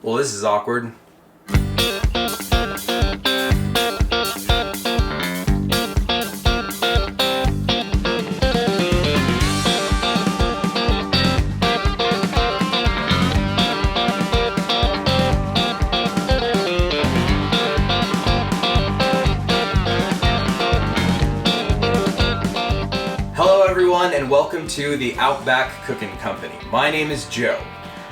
Well, this is awkward. Hello everyone and welcome to the Outback Cooking Company. My name is Joe.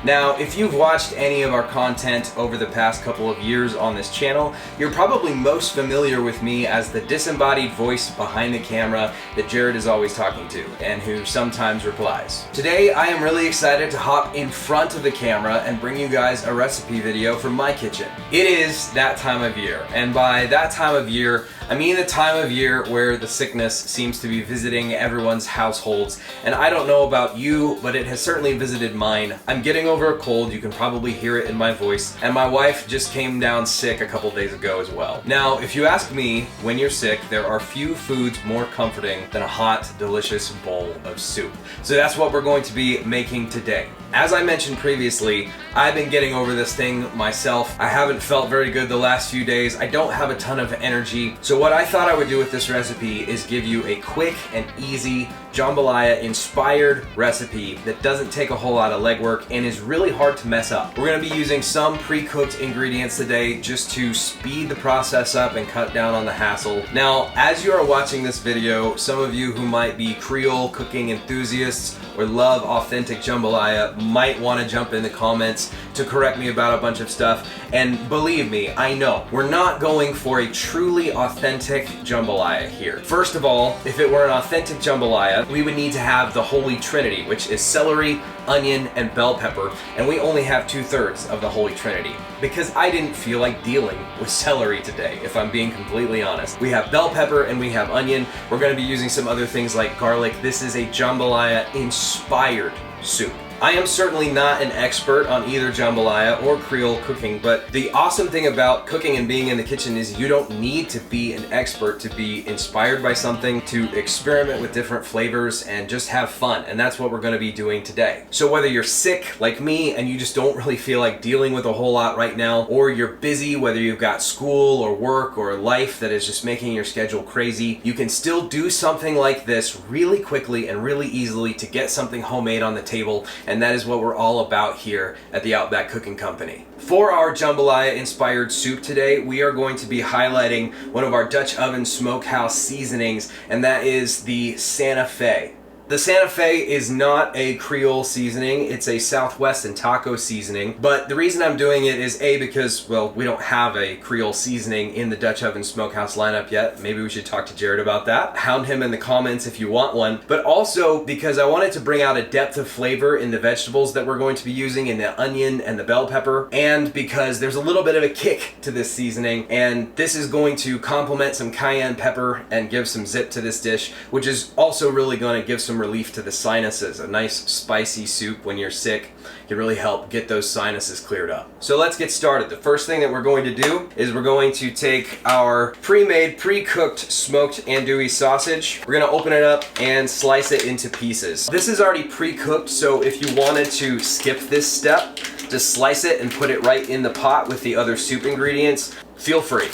Now, if you've watched any of our content over the past couple of years on this channel, you're probably most familiar with me as the disembodied voice behind the camera that Jared is always talking to and who sometimes replies. Today, I am really excited to hop in front of the camera and bring you guys a recipe video from my kitchen. It is that time of year, and by that time of year, I mean the time of year where the sickness seems to be visiting everyone's households, and I don't know about you, but it has certainly visited mine. I'm getting over a cold, you can probably hear it in my voice, and my wife just came down sick a couple days ago as well. Now, if you ask me, when you're sick, there are few foods more comforting than a hot, delicious bowl of soup. So that's what we're going to be making today. As I mentioned previously, I've been getting over this thing myself. I haven't felt very good the last few days. I don't have a ton of energy. So what I thought I would do with this recipe is give you a quick and easy Jambalaya-inspired recipe that doesn't take a whole lot of legwork and is really hard to mess up. We're going to be using some pre-cooked ingredients today just to speed the process up and cut down on the hassle. Now, as you are watching this video, some of you who might be Creole cooking enthusiasts or love authentic jambalaya might want to jump in the comments to correct me about a bunch of stuff. And believe me, I know, we're not going for a truly authentic jambalaya here. First of all, if it were an authentic jambalaya, we would need to have the Holy Trinity, which is celery, onion, and bell pepper, and we only have 2/3 of the Holy Trinity because I didn't feel like dealing with celery today, if I'm being completely honest. We have bell pepper and we have onion. We're going to be using some other things like garlic. This is a Jambalaya-inspired soup. I am certainly not an expert on either jambalaya or Creole cooking, but the awesome thing about cooking and being in the kitchen is you don't need to be an expert to be inspired by something, to experiment with different flavors and just have fun, and that's what we're going to be doing today. So whether you're sick like me and you just don't really feel like dealing with a whole lot right now, or you're busy, whether you've got school or work or life that is just making your schedule crazy, you can still do something like this really quickly and really easily to get something homemade on the table. And that is what we're all about here at the Outback Cooking Company. For our Jambalaya-inspired soup today, we are going to be highlighting one of our Dutch oven smokehouse seasonings, and that is the Santa Fe. The Santa Fe is not a Creole seasoning, it's a Southwest and taco seasoning, but the reason I'm doing it is A, because, well, we don't have a Creole seasoning in the Dutch oven smokehouse lineup yet. Maybe we should talk to Jared about that. Hound him in the comments if you want one, but also because I wanted to bring out a depth of flavor in the vegetables that we're going to be using, in the onion and the bell pepper, and because there's a little bit of a kick to this seasoning, and this is going to complement some cayenne pepper and give some zip to this dish, which is also really going to give some relief to the sinuses. A nice spicy soup when you're sick can really help get those sinuses cleared up. So let's get started. The first thing that we're going to do is we're going to take our pre-made, pre-cooked smoked andouille sausage. We're going to open it up and slice it into pieces. This is already pre-cooked, so if you wanted to skip this step, just slice it and put it right in the pot with the other soup ingredients, feel free.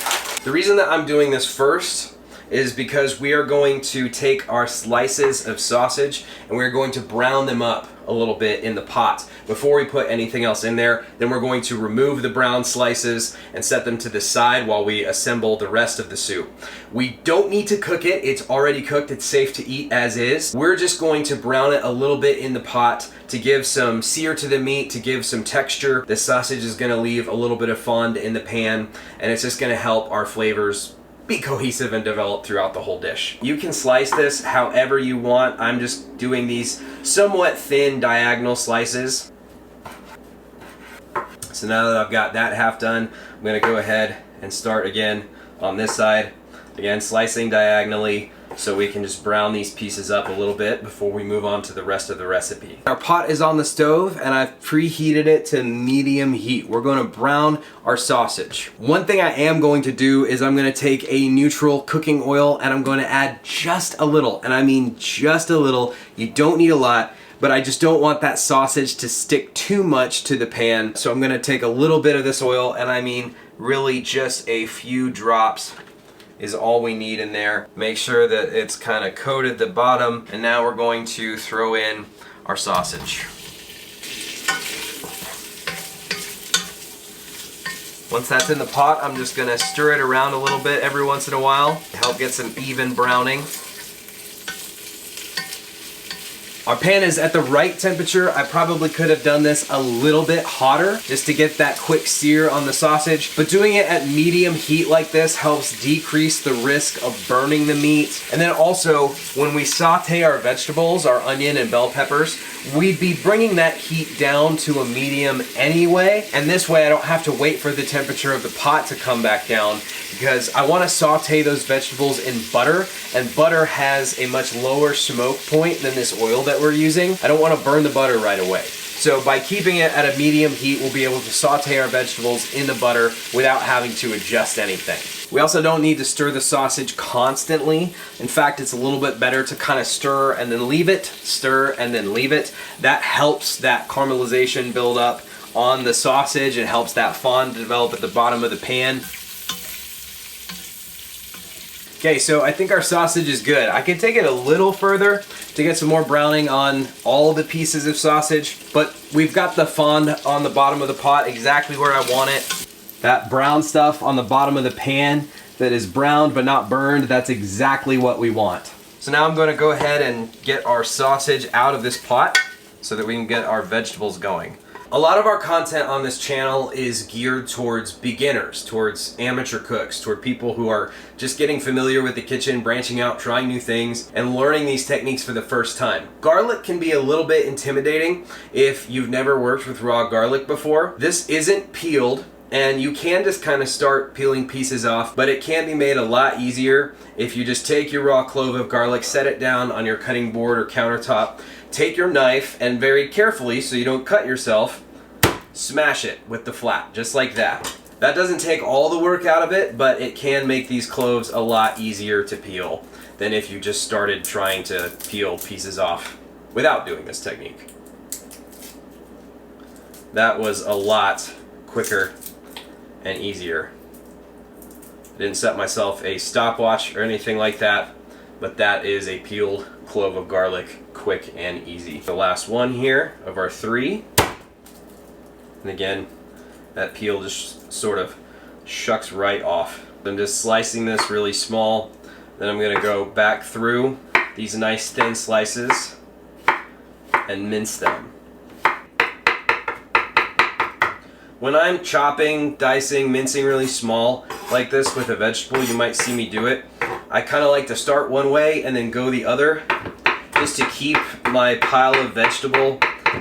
The reason that I'm doing this first is because we are going to take our slices of sausage and we're going to brown them up a little bit in the pot before we put anything else in there. Then we're going to remove the brown slices and set them to the side while we assemble the rest of the soup. We don't need to cook it, it's already cooked, it's safe to eat as is. We're just going to brown it a little bit in the pot to give some sear to the meat, to give some texture. The sausage is going to leave a little bit of fond in the pan, and it's just going to help our flavors be cohesive and develop throughout the whole dish. You can slice this however you want. I'm just doing these somewhat thin diagonal slices. So now that I've got that half done, I'm gonna go ahead and start again on this side. Again, slicing diagonally so we can just brown these pieces up a little bit before we move on to the rest of the recipe. Our pot is on the stove and I've preheated it to medium heat. We're going to brown our sausage. One thing I am going to do is I'm going to take a neutral cooking oil and I'm going to add just a little, and I mean just a little. You don't need a lot, but I just don't want that sausage to stick too much to the pan. So I'm gonna take a little bit of this oil, and I mean really just a few drops is all we need in there. Make sure that it's kind of coated the bottom, and now we're going to throw in our sausage. Once that's in the pot, I'm just gonna stir it around a little bit every once in a while to help get some even browning. Our pan is at the right temperature. I probably could have done this a little bit hotter just to get that quick sear on the sausage, but doing it at medium heat like this helps decrease the risk of burning the meat. And then also, when we saute our vegetables, our onion and bell peppers, we'd be bringing that heat down to a medium anyway, and this way I don't have to wait for the temperature of the pot to come back down, because I want to saute those vegetables in butter, and butter has a much lower smoke point than this oil that we're using. I don't want to burn the butter right away. So by keeping it at a medium heat, we'll be able to saute our vegetables in the butter without having to adjust anything. We also don't need to stir the sausage constantly. In fact, it's a little bit better to kind of stir and then leave it, stir and then leave it. That helps that caramelization build up on the sausage. It helps that fond develop at the bottom of the pan. Okay, so I think our sausage is good. I can take it a little further to get some more browning on all the pieces of sausage, but we've got the fond on the bottom of the pot exactly where I want it. That brown stuff on the bottom of the pan that is browned but not burned, that's exactly what we want. So now I'm going to go ahead and get our sausage out of this pot so that we can get our vegetables going. A lot of our content on this channel is geared towards beginners, towards amateur cooks, toward people who are just getting familiar with the kitchen, branching out, trying new things, and learning these techniques for the first time. Garlic can be a little bit intimidating if you've never worked with raw garlic before. This isn't peeled, and you can just kind of start peeling pieces off, but it can be made a lot easier if you just take your raw clove of garlic, set it down on your cutting board or countertop, take your knife, and very carefully, so you don't cut yourself, smash it with the flat, just like that. That doesn't take all the work out of it, but it can make these cloves a lot easier to peel than if you just started trying to peel pieces off without doing this technique. That was a lot quicker and easier. I didn't set myself a stopwatch or anything like that, but that is a peeled clove of garlic, quick and easy. The last one here of our 3. And again, that peel just sort of shucks right off. I'm just slicing this really small. Then I'm going to go back through these nice thin slices and mince them. When I'm chopping, dicing, mincing really small like this with a vegetable, you might see me do it. I kind of like to start one way and then go the other, just to keep my pile of vegetable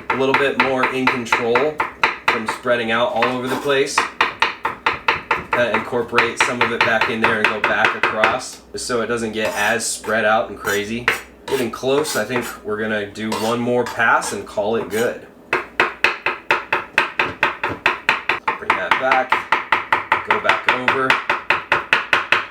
a little bit more in control from spreading out all over the place. Kind of incorporate some of it back in there and go back across, just so it doesn't get as spread out and crazy. Getting close. I think we're gonna do one more pass and call it good. Back, go back over,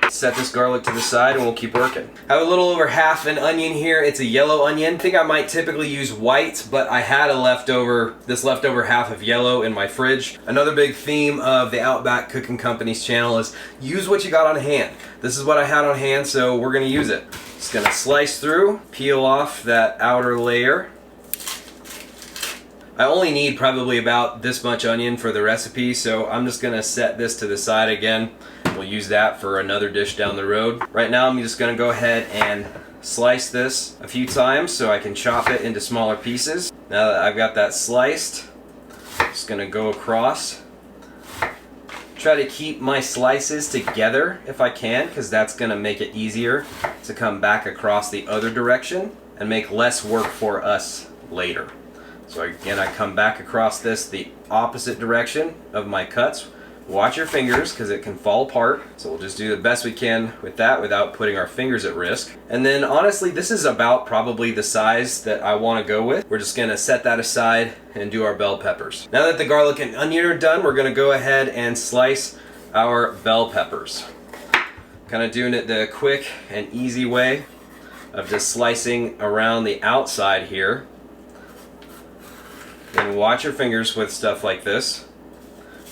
set this garlic to the side, and we'll keep working. I have a little over half an onion here. It's a yellow onion. I think I might typically use white, but I had this leftover half of yellow in my fridge. Another big theme of the Outback Cooking Company's channel is use what you got on hand. This is what I had on hand, so we're gonna use it. Just gonna slice through, peel off that outer layer. I only need probably about this much onion for the recipe, so I'm just gonna set this to the side again. We'll use that for another dish down the road. Right now I'm just gonna go ahead and slice this a few times so I can chop it into smaller pieces. Now that I've got that sliced, I'm just gonna go across. Try to keep my slices together if I can, because that's gonna make it easier to come back across the other direction and make less work for us later. So again, I come back across this the opposite direction of my cuts. Watch your fingers, because it can fall apart. So we'll just do the best we can with that without putting our fingers at risk. And then honestly, this is about probably the size that I want to go with. We're just going to set that aside and do our bell peppers. Now that the garlic and onion are done, we're going to go ahead and slice our bell peppers. Kind of doing it the quick and easy way of just slicing around the outside here. And watch your fingers with stuff like this.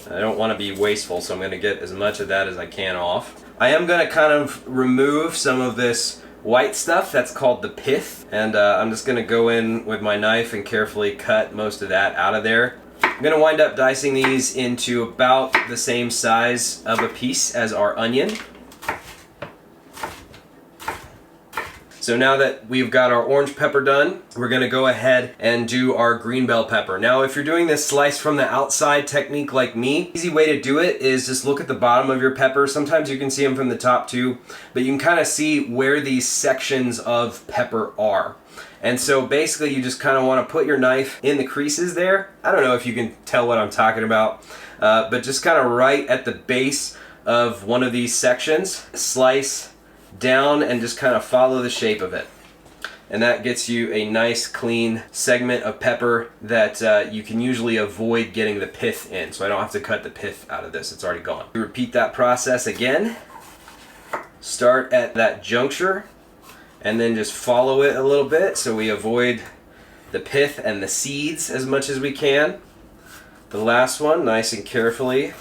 I don't want to be wasteful, so I'm going to get as much of that as I can off. I am going to kind of remove some of this white stuff. That's called the pith. And I'm just going to go in with my knife and carefully cut most of that out of there. I'm going to wind up dicing these into about the same size of a piece as our onion. So now that we've got our orange pepper done, we're gonna go ahead and do our green bell pepper. Now, if you're doing this slice from the outside technique like me, easy way to do it is just look at the bottom of your pepper. Sometimes you can see them from the top too, but you can kind of see where these sections of pepper are. And so basically you just kind of want to put your knife in the creases there. I don't know if you can tell what I'm talking about, but just kind of right at the base of one of these sections, slice down and just kind of follow the shape of it. And that gets you a nice clean segment of pepper that you can usually avoid getting the pith in. So I don't have to cut the pith out of this, it's already gone. Repeat that process again. Start at that juncture and then just follow it a little bit so we avoid the pith and the seeds as much as we can. The last one, nice and carefully.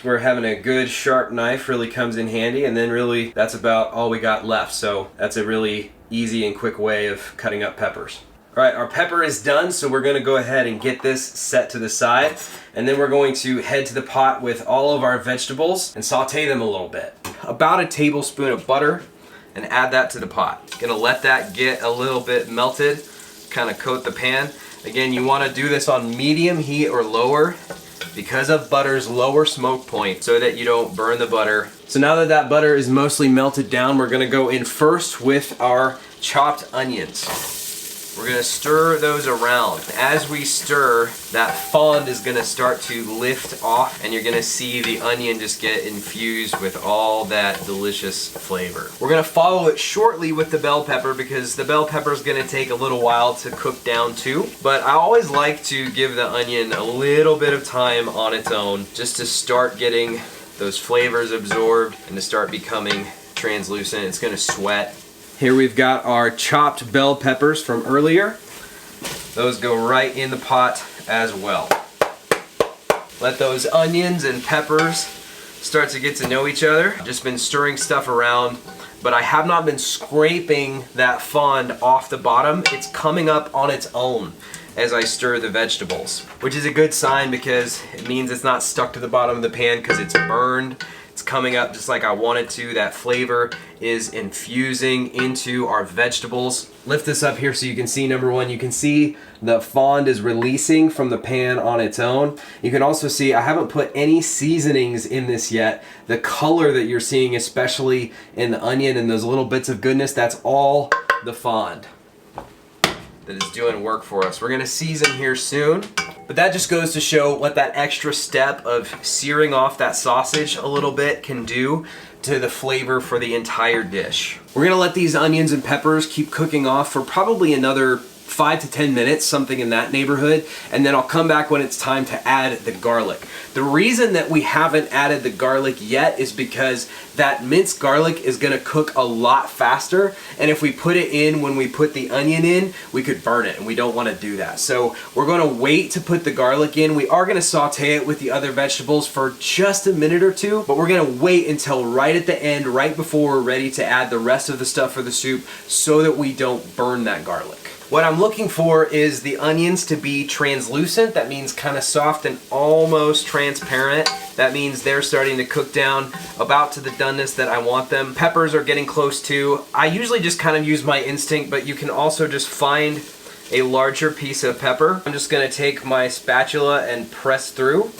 Where having a good sharp knife really comes in handy, and then really that's about all we got left. So that's a really easy and quick way of cutting up peppers. All right, our pepper is done, so we're gonna go ahead and get this set to the side, and then we're going to head to the pot with all of our vegetables and saute them a little bit. About a tablespoon of butter, and add that to the pot. Gonna let that get a little bit melted, kind of coat the pan. Again, you wanna do this on medium heat or lower, because of butter's lower smoke point, so that you don't burn the butter. So now that that butter is mostly melted down, we're gonna go in first with our chopped onions. We're gonna stir those around. As we stir, that fond is gonna start to lift off, and you're gonna see the onion just get infused with all that delicious flavor. We're gonna follow it shortly with the bell pepper, because the bell pepper is gonna take a little while to cook down too. But I always like to give the onion a little bit of time on its own, just to start getting those flavors absorbed and to start becoming translucent. It's gonna sweat. Here we've got our chopped bell peppers from earlier. Those go right in the pot as well. Let those onions and peppers start to get to know each other. I've just been stirring stuff around, but I have not been scraping that fond off the bottom. It's coming up on its own as I stir the vegetables, which is a good sign because it means it's not stuck to the bottom of the pan because it's burned. It's coming up just like I want it to. That flavor is infusing into our vegetables. Lift this up here so you can see, number one, you can see the fond is releasing from the pan on its own. You can also see I haven't put any seasonings in this yet. The color that you're seeing, especially in the onion and those little bits of goodness, that's all the fond that is doing work for us. We're gonna season here soon, but that just goes to show what that extra step of searing off that sausage a little bit can do to the flavor for the entire dish. We're gonna let these onions and peppers keep cooking off for probably another 5 to 10 minutes, something in that neighborhood, and then I'll come back when it's time to add the garlic. The reason that we haven't added the garlic yet is because that minced garlic is gonna cook a lot faster, and if we put it in when we put the onion in, we could burn it, and we don't wanna do that. So we're gonna wait to put the garlic in. We are gonna saute it with the other vegetables for just a minute or two, but we're gonna wait until right at the end, right before we're ready to add the rest of the stuff for the soup, so that we don't burn that garlic. What I'm looking for is the onions to be translucent. That means kind of soft and almost transparent. That means they're starting to cook down about to the doneness that I want them. Peppers are getting close too. I usually just kind of use my instinct, but you can also just find a larger piece of pepper. I'm just gonna take my spatula and press through.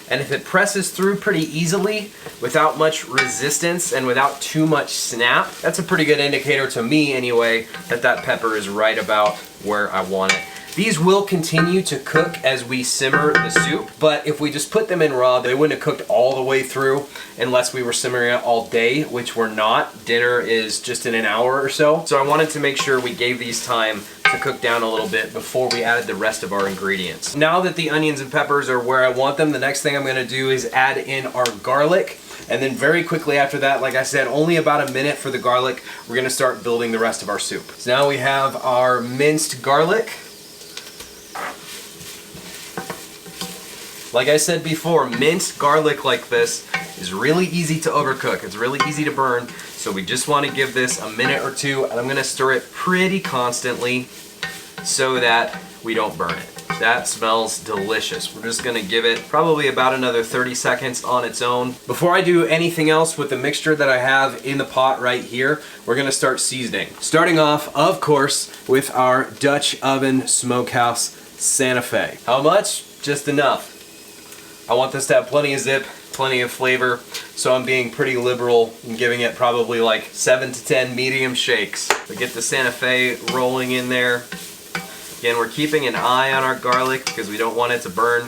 And if it presses through pretty easily, without much resistance and without too much snap, that's a pretty good indicator to me anyway, that that pepper is right about where I want it. These will continue to cook as we simmer the soup, but if we just put them in raw, they wouldn't have cooked all the way through unless we were simmering it all day, which we're not. Dinner is just in an hour or so. So I wanted to make sure we gave these time to cook down a little bit before we added the rest of our ingredients. Now that the onions and peppers are where I want them, the next thing I'm gonna do is add in our garlic. And then very quickly after that, like I said, only about a minute for the garlic, we're gonna start building the rest of our soup. So now we have our minced garlic. Like I said before, minced garlic like this is really easy to overcook. It's really easy to burn. So we just want to give this a minute or two, and I'm going to stir it pretty constantly so that we don't burn it. That smells delicious. We're just gonna give it probably about another 30 seconds on its own. Before I do anything else with the mixture that I have in the pot right here, we're gonna start seasoning. Starting off, of course, with our Dutch oven smokehouse Santa Fe. How much? Just enough. I want this to have plenty of zip, plenty of flavor, so I'm being pretty liberal and giving it probably like 7 to 10 medium shakes. We get the Santa Fe rolling in there. Again, we're keeping an eye on our garlic because we don't want it to burn,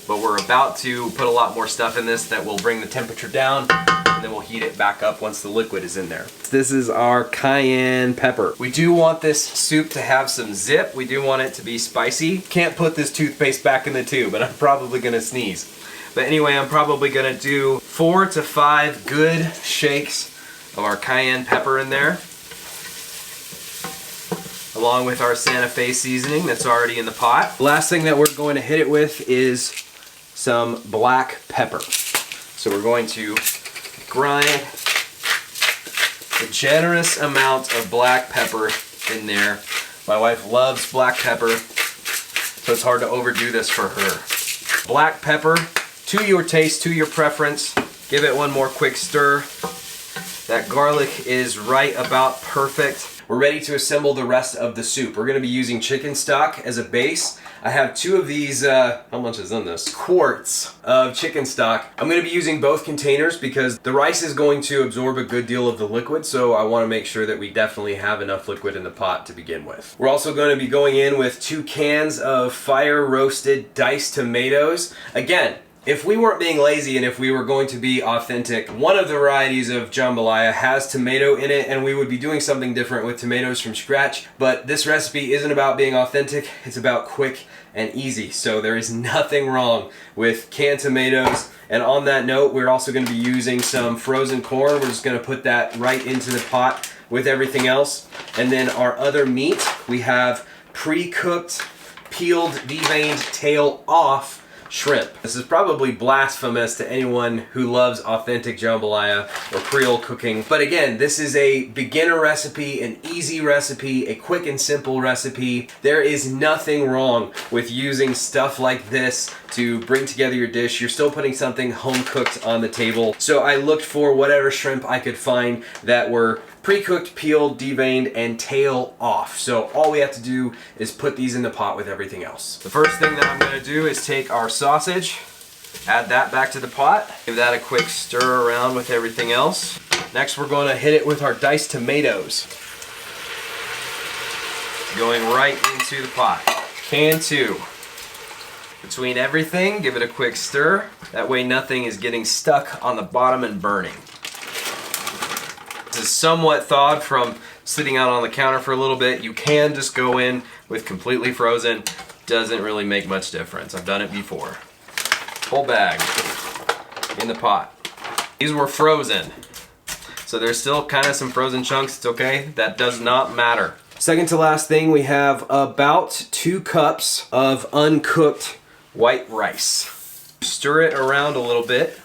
but we're about to put a lot more stuff in this that will bring the temperature down, and then we'll heat it back up once the liquid is in there. This is our cayenne pepper. We do want this soup to have some zip. We do want it to be spicy. Can't put this toothpaste back in the tube, and I'm probably gonna sneeze. But anyway, I'm probably gonna do 4 to 5 good shakes of our cayenne pepper in there, along with our Santa Fe seasoning that's already in the pot. The last thing that we're going to hit it with is some black pepper. So we're going to grind a generous amount of black pepper in there. My wife loves black pepper, so it's hard to overdo this for her. Black pepper, to your taste, to your preference. Give it one more quick stir. That garlic is right about perfect. We're ready to assemble the rest of the soup. We're gonna be using chicken stock as a base. I have 2 of these, how much is in this? Quarts of chicken stock. I'm gonna be using both containers because the rice is going to absorb a good deal of the liquid, so I wanna make sure that we definitely have enough liquid in the pot to begin with. We're also gonna be going in with 2 cans of fire roasted diced tomatoes. Again, if we weren't being lazy and if we were going to be authentic, one of the varieties of jambalaya has tomato in it, and we would be doing something different with tomatoes from scratch. But this recipe isn't about being authentic, it's about quick and easy. So there is nothing wrong with canned tomatoes. And on that note, we're also going to be using some frozen corn. We're just going to put that right into the pot with everything else. And then our other meat, we have pre-cooked, peeled, deveined, tail off shrimp. This is probably blasphemous to anyone who loves authentic jambalaya or Creole cooking. But again, this is a beginner recipe, an easy recipe, a quick and simple recipe. There is nothing wrong with using stuff like this to bring together your dish. You're still putting something home cooked on the table. So I looked for whatever shrimp I could find that were pre-cooked, peeled, deveined, and tail off. So all we have to do is put these in the pot with everything else. The first thing that I'm gonna do is take our sausage, add that back to the pot, give that a quick stir around with everything else. Next, we're gonna hit it with our diced tomatoes. Going right into the pot. Can 2. Between everything, give it a quick stir. That way nothing is getting stuck on the bottom and burning. This is somewhat thawed from sitting out on the counter for a little bit. You can just go in with completely frozen. Doesn't really make much difference. I've done it before. Whole bag in the pot. These were frozen, so there's still kind of some frozen chunks. It's okay. That does not matter. Second to last thing, we have about 2 cups of uncooked white rice. Stir it around a little bit,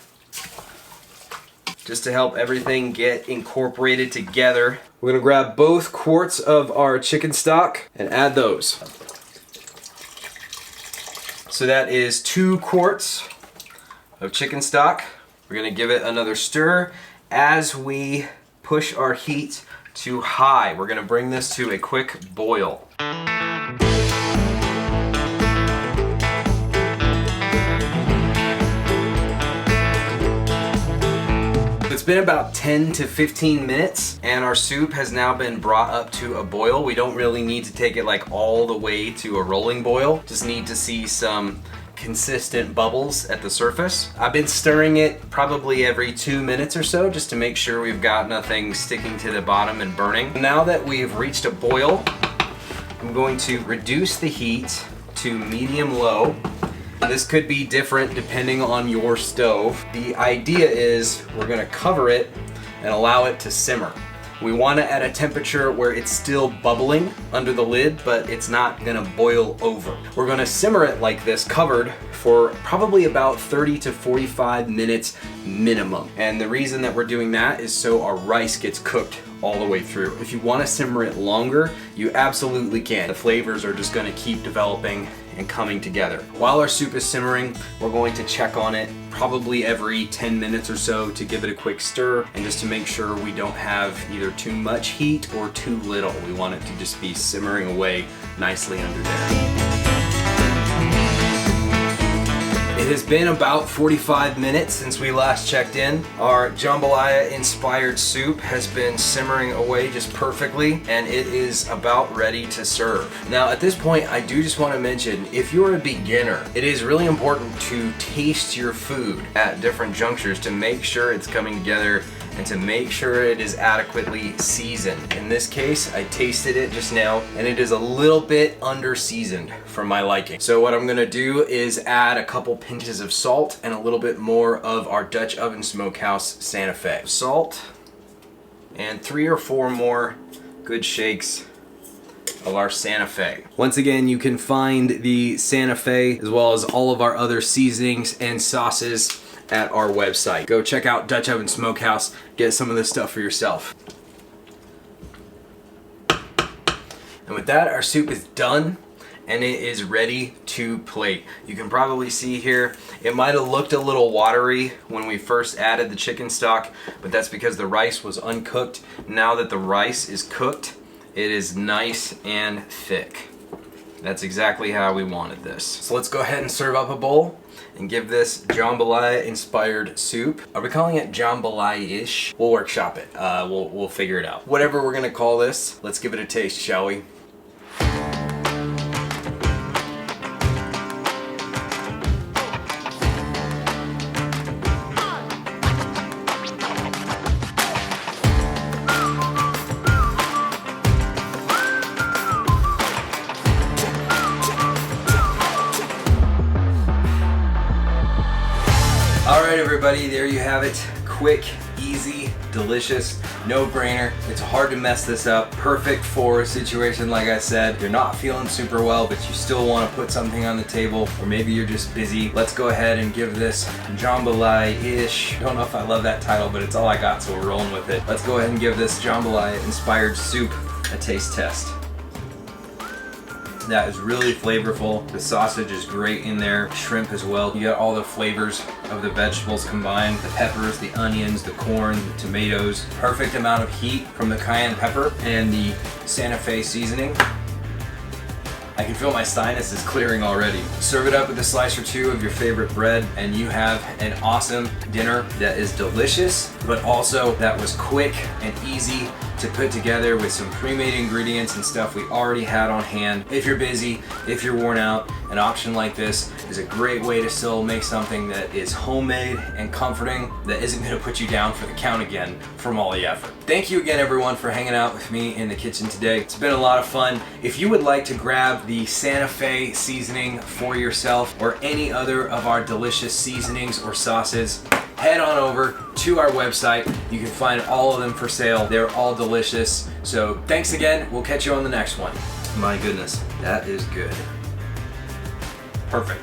just to help everything get incorporated together. We're gonna grab both quarts of our chicken stock and add those. So that is 2 quarts of chicken stock. We're gonna give it another stir as we push our heat to high. We're gonna bring this to a quick boil. It's been about 10 to 15 minutes and our soup has now been brought up to a boil. We don't really need to take it like all the way to a rolling boil. Just need to see some consistent bubbles at the surface. I've been stirring it probably every 2 minutes or so just to make sure we've got nothing sticking to the bottom and burning. Now that we've reached a boil, I'm going to reduce the heat to medium-low. This could be different depending on your stove. The idea is we're gonna cover it and allow it to simmer. We want it at a temperature where it's still bubbling under the lid, but it's not gonna boil over. We're gonna simmer it like this, covered, for probably about 30 to 45 minutes minimum. And the reason that we're doing that is so our rice gets cooked all the way through. If you want to simmer it longer, you absolutely can. The flavors are just going to keep developing and coming together. While our soup is simmering, we're going to check on it probably every 10 minutes or so to give it a quick stir, and just to make sure we don't have either too much heat or too little. We want it to just be simmering away nicely under there. It has been about 45 minutes since we last checked in. Our Jambalaya-Inspired soup has been simmering away just perfectly, and it is about ready to serve. Now at this point, I do just want to mention, if you're a beginner, it is really important to taste your food at different junctures to make sure it's coming together and to make sure it is adequately seasoned. In this case, I tasted it just now, and it is a little bit under seasoned for my liking. So what I'm gonna do is add a couple pinches of salt and a little bit more of our Dutch oven smokehouse Santa Fe. Salt, and 3 or 4 more good shakes of our Santa Fe. Once again, you can find the Santa Fe as well as all of our other seasonings and sauces at our website. Go check out Dutch Oven Smokehouse, get some of this stuff for yourself. And with that, our soup is done and it is ready to plate. You can probably see here, it might have looked a little watery when we first added the chicken stock, but that's because the rice was uncooked. Now that the rice is cooked, it is nice and thick. That's exactly how we wanted this. So let's go ahead and serve up a bowl and give this Jambalaya-inspired soup. Are we calling it jambalaya-ish? We'll workshop it. We'll figure it out. Whatever we're gonna call this, let's give it a taste, shall we? Alright everybody, there you have it. Quick, easy, delicious, no-brainer. It's hard to mess this up. Perfect for a situation like I said. You're not feeling super well, but you still want to put something on the table, or maybe you're just busy. Let's go ahead and give this jambalaya-ish. I don't know if I love that title, but it's all I got, so we're rolling with it. Let's go ahead and give this Jambalaya-inspired soup a taste test. That is really flavorful. The sausage is great in there. Shrimp as well. You got all the flavors of the vegetables combined. The peppers, the onions, the corn, the tomatoes. Perfect amount of heat from the cayenne pepper and the Santa Fe seasoning. I can feel my sinuses clearing already. Serve it up with a slice or two of your favorite bread, and you have an awesome dinner that is delicious, but also that was quick and easy to put together with some pre-made ingredients and stuff we already had on hand. If you're busy, if you're worn out, an option like this is a great way to still make something that is homemade and comforting, that isn't going to put you down for the count again from all the effort. Thank you again everyone for hanging out with me in the kitchen today. It's been a lot of fun. If you would like to grab the Santa Fe seasoning for yourself, or any other of our delicious seasonings or sauces, head on over to our website. You can find all of them for sale. They're all delicious. So thanks again. We'll catch you on the next one. My goodness, that is good. Perfect.